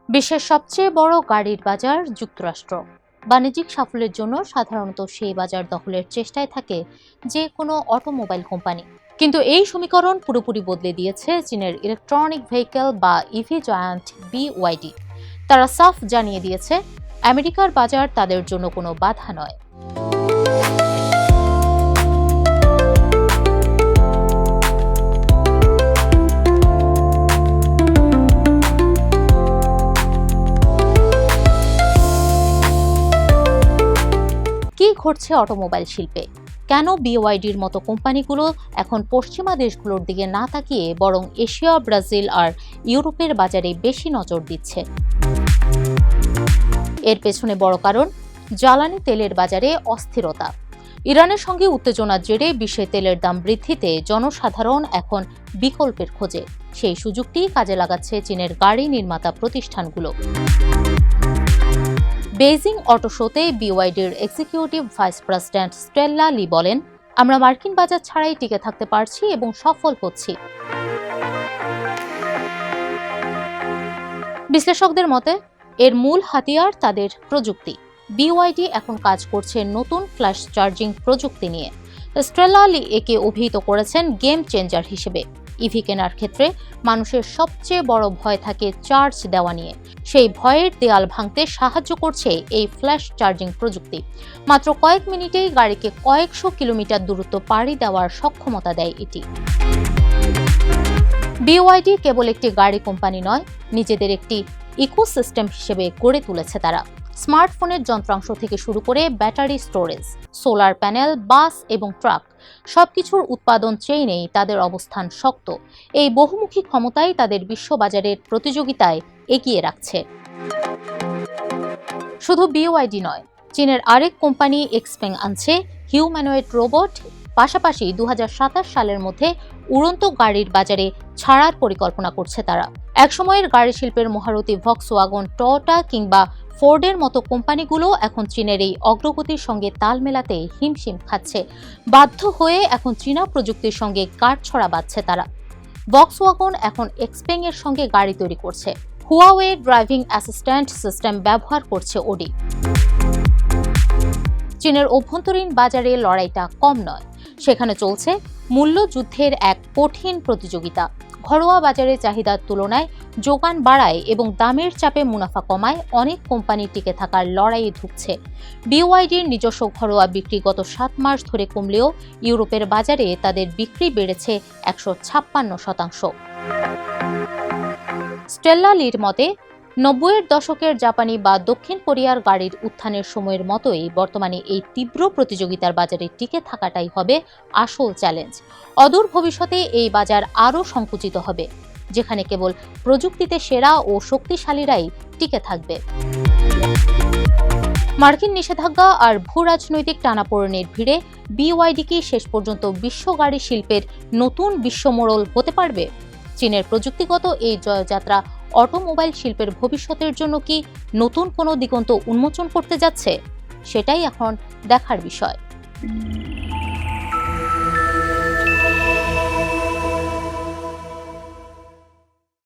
বিশ্বের সবচেয়ে বড় গাড়ির বাজার যুক্তরাষ্ট্র। বাণিজ্যিক সাফল্যের জন্য সাধারণত সেই বাজার দখলের চেষ্টায় থাকে যে কোনো অটোমোবাইল কোম্পানি। কিন্তু এই সমীকরণ পুরোপুরি বদলে দিয়েছে চীনের ইলেকট্রনিক ভেহিকেল বা ইভি জায়ান্ট BYD। তারা সাফ জানিয়ে দিয়েছে আমেরিকার বাজার তাদের জন্য কোনো বাধা নয়। কি ঘটছে অটোমোবাইল শিল্পে? কেন BYDর মতো কোম্পানিগুলো এখন পশ্চিমা দেশগুলোর দিকে না তাকিয়ে বরং এশিয়া, ব্রাজিল আর ইউরোপের বাজারে বেশি নজর দিচ্ছে? এর পেছনে বড় কারণ জ্বালানি তেলের বাজারে অস্থিরতা। ইরানের সঙ্গে উত্তেজনার জেরে বিশ্বে তেলের দাম বৃদ্ধিতে জনসাধারণ এখন বিকল্পের খোঁজে। সেই সুযোগটি কাজে লাগাচ্ছে চীনের গাড়ি নির্মাতা প্রতিষ্ঠানগুলো। বেইজিং অটো শোতে BYDর এক্সিকিউটিভ ভাইস প্রেসিডেন্ট স্টেল্লা লি বলেন, আমরা মার্কিন বাজার ছাড়াই টিকে থাকতে পারছি এবং সফল হচ্ছি। বিশ্লেষকদের মতে এর মূল হাতিয়ার তাদের প্রযুক্তি। BYD এখন কাজ করছে নতুন ফ্ল্যাশ চার্জিং প্রযুক্তি নিয়ে। স্টেল্লা লি একে অভিহিত করেছেন গেম চেঞ্জার হিসেবে। ইভি কেনার ক্ষেত্রে মানুষের সবচেয়ে বড় ভয় থাকে চার্জ দেওয়া নিয়ে। সেই ভয়ের দেয়াল ভাঙতে সাহায্য করছে এই ফ্ল্যাশ চার্জিং প্রযুক্তি। মাত্র কয়েক মিনিটেই গাড়িকে কয়েকশো কিলোমিটার দূরত্ব পাড়ি দেওয়ার সক্ষমতা দেয় এটি। BYD কেবল একটি গাড়ি কোম্পানি নয়, নিজেদের একটি ইকোসিস্টেম হিসেবে গড়ে তুলেছে তারা। স্মার্টফোনের যন্ত্রাংশ থেকে শুরু করে ব্যাটারি স্টোরেজ, সোলার প্যানেল, বাস এবং ট্রাক, সবকিছুর উৎপাদন চেইনেই তাদের অবস্থান শক্ত। এই বহুমুখী ক্ষমতাই তাদের বিশ্ববাজারের প্রতিযোগিতায় এগিয়ে রাখছে। শুধু BYD নয়, চীনের আরেক কোম্পানি এক্সপেং আনছে হিউম্যানয়েড রোবট। পাশাপাশি 2027 সালের মধ্যে উড়ন্ত গাড়ির বাজারে ছাড়ার পরিকল্পনা করছে তারা। একসময়ের গাড়ি শিল্পের মহারথী ভক্সওয়াগন, টয়োটা কিংবা ফোর্ডের মতো কোম্পানিগুলো এখন চীনের এই অগ্রগতির সঙ্গে তাল মেলাতে হিমশিম খাচ্ছে। বাধ্য হয়ে এখন চীনা প্রযুক্তির সঙ্গে কাঠছড়া বাঁধছে তারা। ভক্সওয়াগন এখন এক্সপেং এর সঙ্গে গাড়ি তৈরি করছে। হুয়াওয়ে ড্রাইভিং অ্যাসিস্ট্যান্ট সিস্টেম ব্যবহার করছে ওডি। চীনের অভ্যন্তরীণ বাজারে লড়াইটা কম নয়, সেখানে চলছে মূল্যযুদ্ধের এক কঠিন প্রতিযোগিতা। ঘরোয়া বাজারে চাহিদার তুলনায় যোগান বাড়ায় এবং দামের চাপে মুনাফা কমায় অনেক কোম্পানি টিকে থাকার লড়াইয়ে ধুঁকছে। BYDর নিজস্ব ঘরোয়া বিক্রি গত 7 মাস ধরে কমলেও ইউরোপের বাজারে তাদের বিক্রি বেড়েছে 156%। স্টেল্লা লির মতে 90-এর দশকের জাপানি বা দক্ষিণ কোরিয়ার গাড়ির উত্থানের সময়ের মতোই বর্তমানে এই তীব্র প্রতিযোগিতার বাজারে টিকে থাকাটাই হবে আসল চ্যালেঞ্জ। অদূর ভবিষ্যতে এই বাজার আরও সংকুচিত হবে, যেখানে কেবল প্রযুক্তিতে সেরা ও শক্তিশালীরাই টিকে থাকবে। মার্কিন নিষেধাজ্ঞা আর ভূ-রাজনৈতিক টানাপোড়েনের ভিড়ে BYD কি শেষ পর্যন্ত বিশ্ব গাড়ি শিল্পের নতুন বিশ্বমোড়ল হতে পারবে? চীনের প্রযুক্তিগত এই জয়যাত্রা অটোমোবাইল শিল্পের ভবিষ্যতের জন্য কি নতুন কোনো দিগন্ত উন্মোচন করতে যাচ্ছে? সেটাই এখন দেখার বিষয়।